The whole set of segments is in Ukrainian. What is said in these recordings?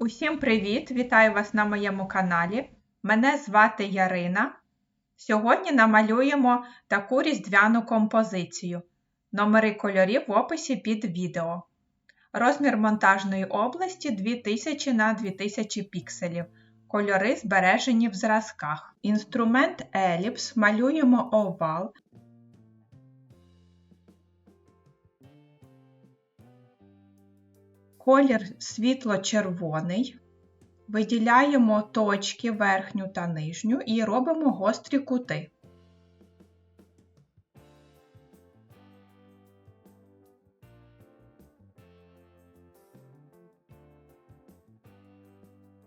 Усім привіт! Вітаю вас на моєму каналі. Мене звати Ярина. Сьогодні намалюємо таку різдвяну композицію. Номери кольорів в описі під відео. Розмір монтажної області 2000 на 2000 пікселів. Кольори збережені в зразках. Інструмент еліпс, малюємо овал. Колір світло-червоний. Виділяємо точки верхню та нижню і робимо гострі кути.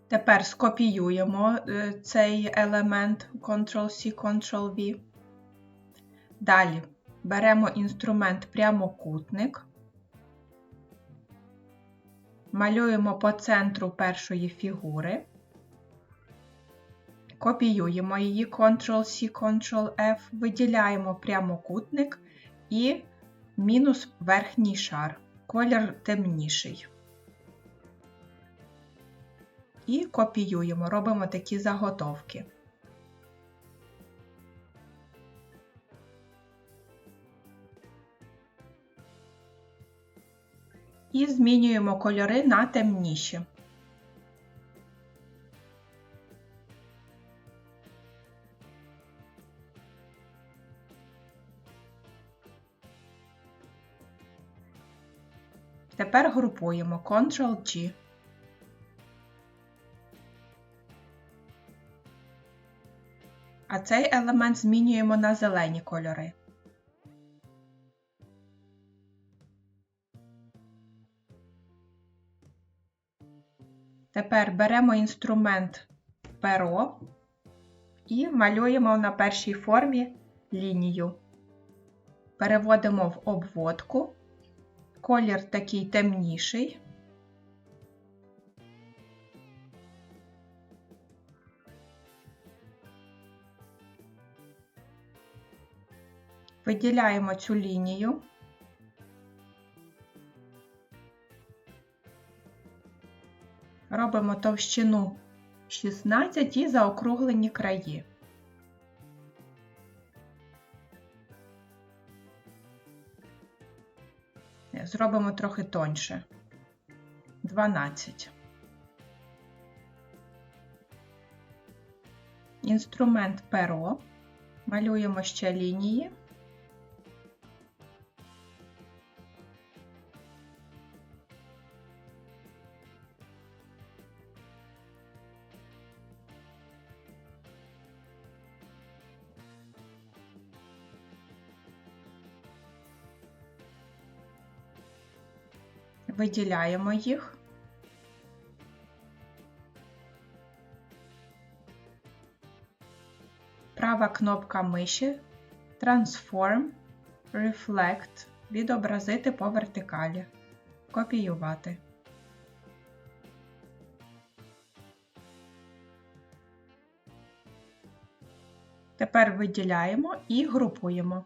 Тепер скопіюємо цей елемент Ctrl-C, Ctrl-V. Далі беремо інструмент прямокутник. Малюємо по центру першої фігури, копіюємо її Ctrl-C, Ctrl-F, виділяємо прямокутник і мінус верхній шар, колір темніший. І копіюємо, робимо такі заготовки. І змінюємо кольори на темніші. Тепер групуємо Ctrl-G. А цей елемент змінюємо на зелені кольори. Тепер беремо інструмент перо і малюємо на першій формі лінію. Переводимо в обводку. Колір такий темніший. Виділяємо цю лінію. Робимо товщину 16 і заокруглені краї. Зробимо трохи тоньше. 12. Інструмент перо. Малюємо ще лінії. Виділяємо їх. Права кнопка миші Transform, Reflect, відобразити по вертикалі, копіювати. Тепер виділяємо і групуємо.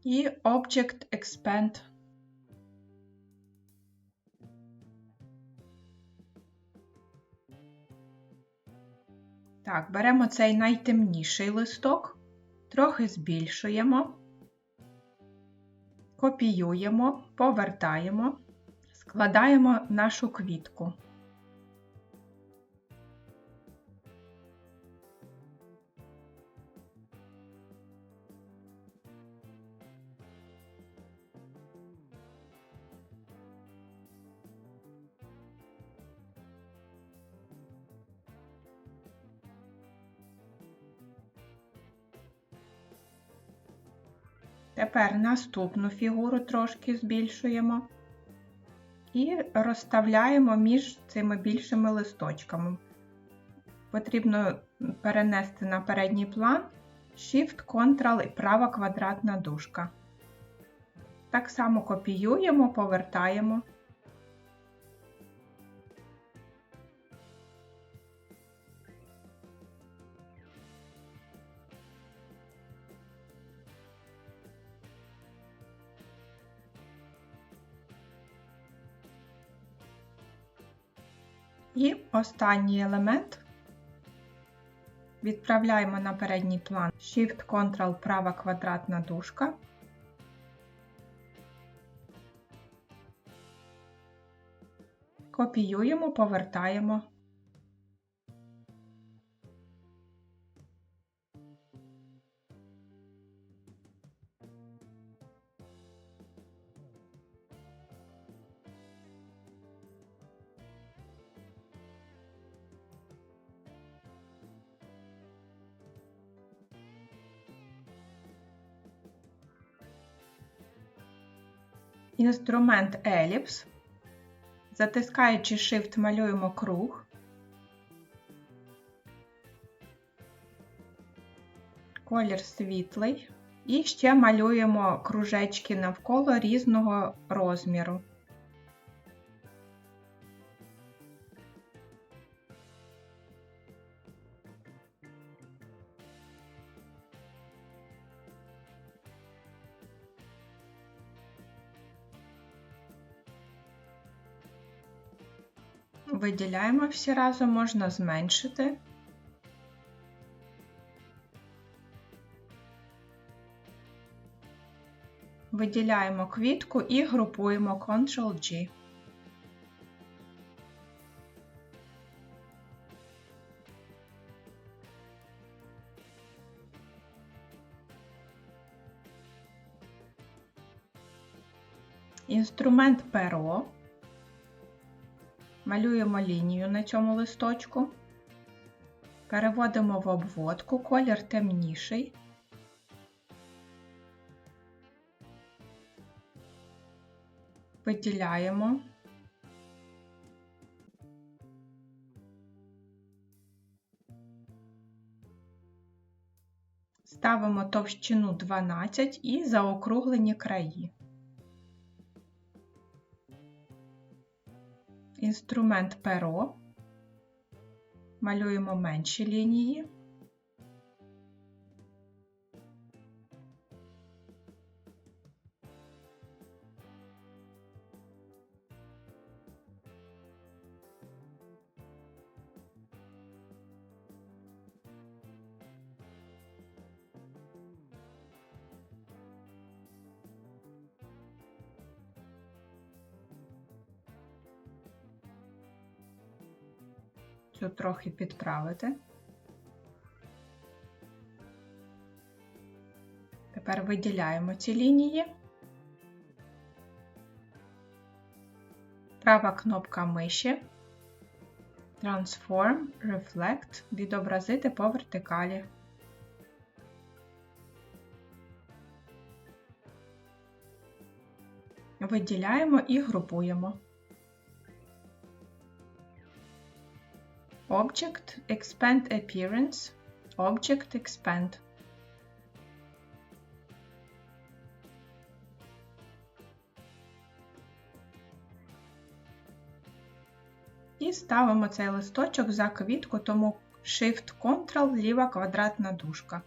І Object Expand. Так, беремо цей найтемніший листок, трохи збільшуємо, копіюємо, повертаємо, складаємо нашу квітку. Тепер наступну фігуру трошки збільшуємо і розставляємо між цими більшими листочками. Потрібно перенести на передній план Shift, Ctrl і права квадратна дужка. Так само копіюємо, повертаємо. І останній елемент відправляємо на передній план Shift-Ctrl права квадратна дужка. Копіюємо, повертаємо. Інструмент Еліпс. Затискаючи Shift, малюємо круг. Колір світлий. І ще малюємо кружечки навколо різного розміру. Виділяємо всі разом, можна зменшити. Виділяємо квітку і групуємо Ctrl-G. Інструмент перо. Малюємо лінію на цьому листочку. Переводимо в обводку, колір темніший. Виділяємо. Ставимо товщину 12 і заокруглені краї. Інструмент перо. Малюємо менші лінії. Цю трохи підправити. Тепер виділяємо ці лінії. Права кнопка миші. Transform, Reflect, відобразити по вертикалі. Виділяємо і групуємо. Object, Expand Appearance, Object Expand. І ставимо цей листочок за квітку, тому Shift-Ctrl, ліва квадратна дужка.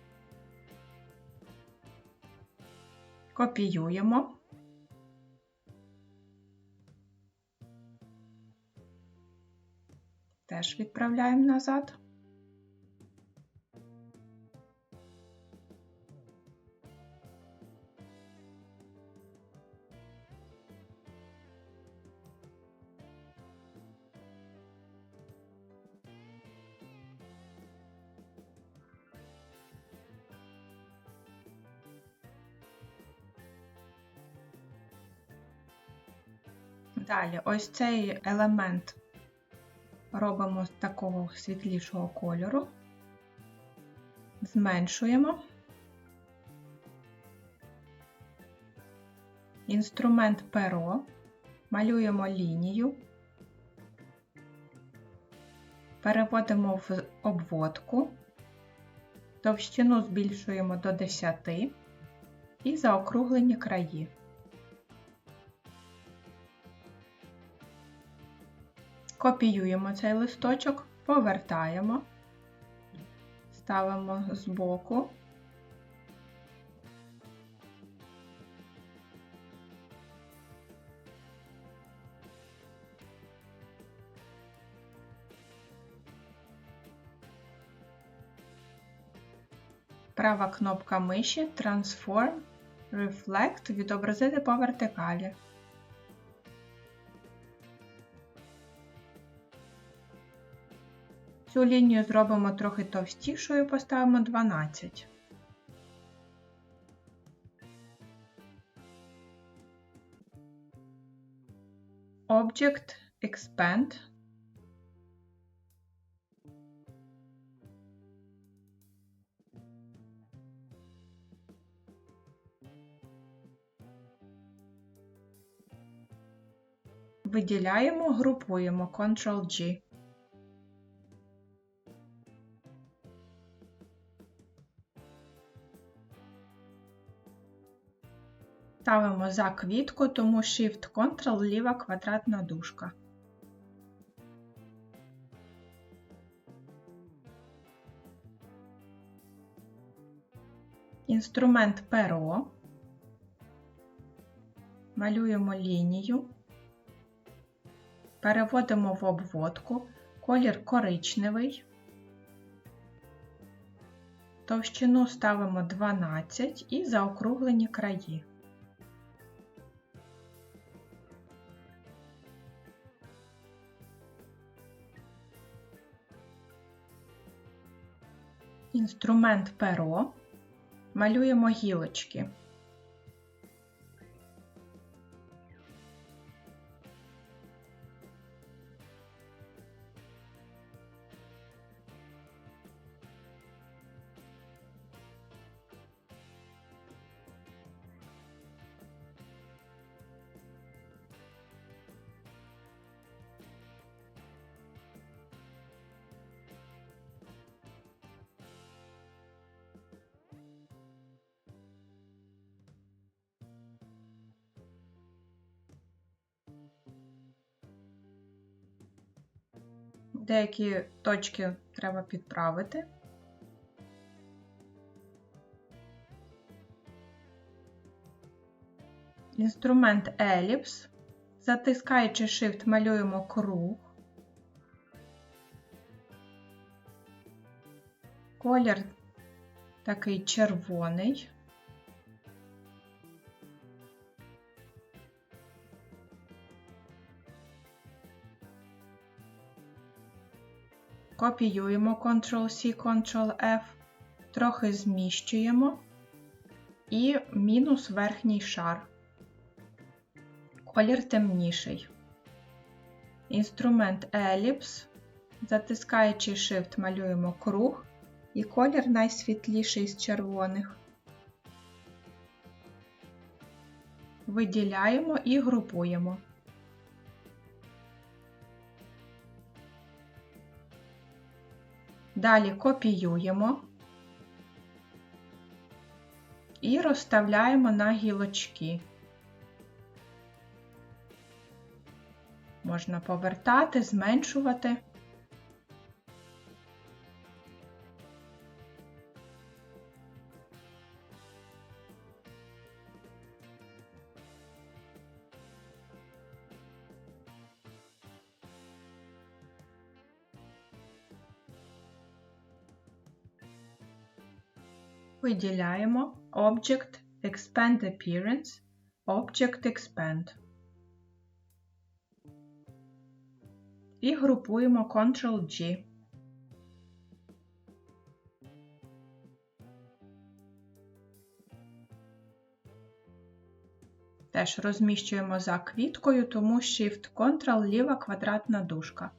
Копіюємо. Теж відправляємо назад. Далі, ось цей елемент робимо з такого світлішого кольору, зменшуємо. Інструмент перо, малюємо лінію, переводимо в обводку, товщину збільшуємо до 10 і заокруглені краї. Копіюємо цей листочок, повертаємо, ставимо збоку. Права кнопка миші Transform Reflect відобразити по вертикалі. Цю лінію зробимо трохи товстішою, поставимо 12. Object Expand. Виділяємо, групуємо Ctrl-G. Ставимо за квітку, тому Shift-Ctrl ліва квадратна дужка. Інструмент перо. Малюємо лінію. Переводимо в обводку. Колір коричневий. Товщину ставимо 12 і заокруглені краї. Інструмент перо. Малюємо гілочки. Деякі точки треба підправити. Інструмент еліпс. Затискаючи Shift, малюємо круг. Колір такий червоний. Копіюємо Ctrl-C, Ctrl-F, трохи зміщуємо і мінус верхній шар. Колір темніший. Інструмент еліпс. Затискаючи Shift, малюємо круг і колір найсвітліший з червоних. Виділяємо і групуємо. Далі копіюємо і розставляємо на гілочки. Можна повертати, зменшувати. Виділяємо Object Expand Appearance, Object Expand. І групуємо Ctrl-G. Теж розміщуємо за квіткою, тому Shift-Ctrl ліва квадратна дужка.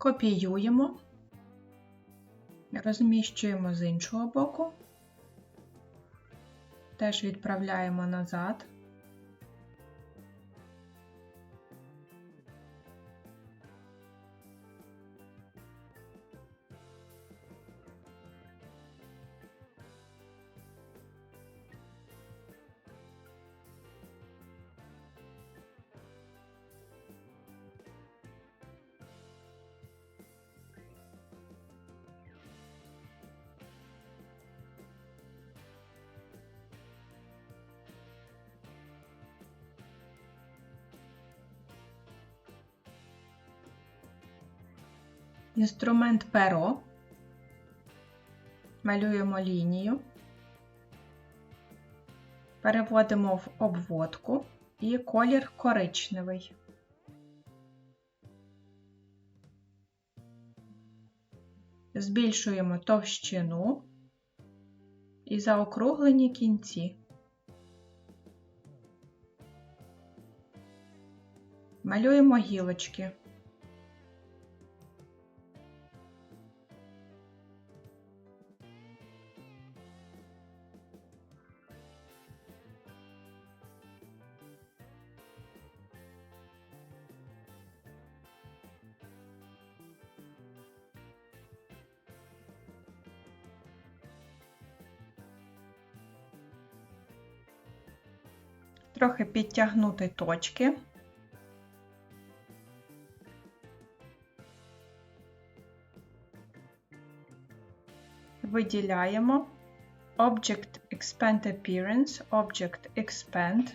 Копіюємо, розміщуємо з іншого боку, теж відправляємо назад. Інструмент перо. Малюємо лінію. Переводимо в обводку і колір коричневий. Збільшуємо товщину і заокруглені кінці. Малюємо гілочки. Трохи підтягнути точки. Виділяємо Object Expand Appearance, Object Expand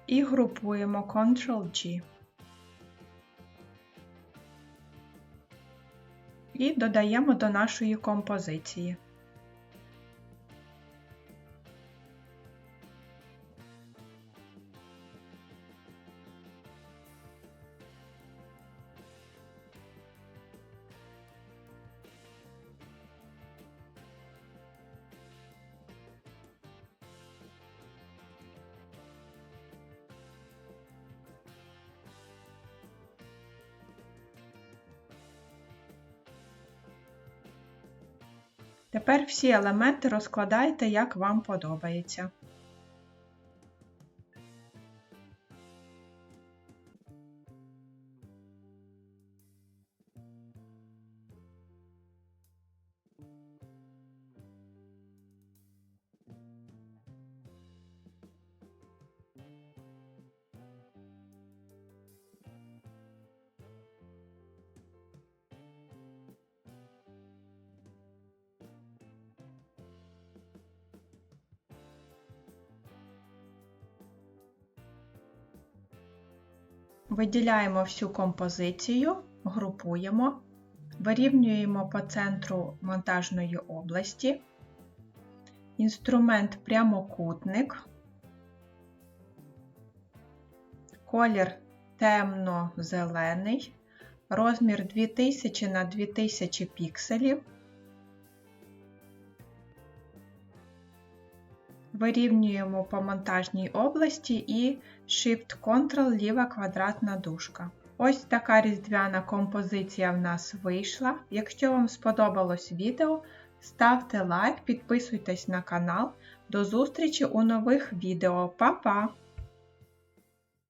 і групуємо Ctrl-G. І додаємо до нашої композиції. Тепер всі елементи розкладайте, як вам подобається. Виділяємо всю композицію, групуємо, вирівнюємо по центру монтажної області, інструмент прямокутник, колір темно-зелений, розмір 2000 на 2000 пікселів. Вирівнюємо по монтажній області і Shift-Ctrl ліва квадратна дужка. Ось така різдвяна композиція в нас вийшла. Якщо вам сподобалось відео, ставте лайк, підписуйтесь на канал. До зустрічі у нових відео. Па-па!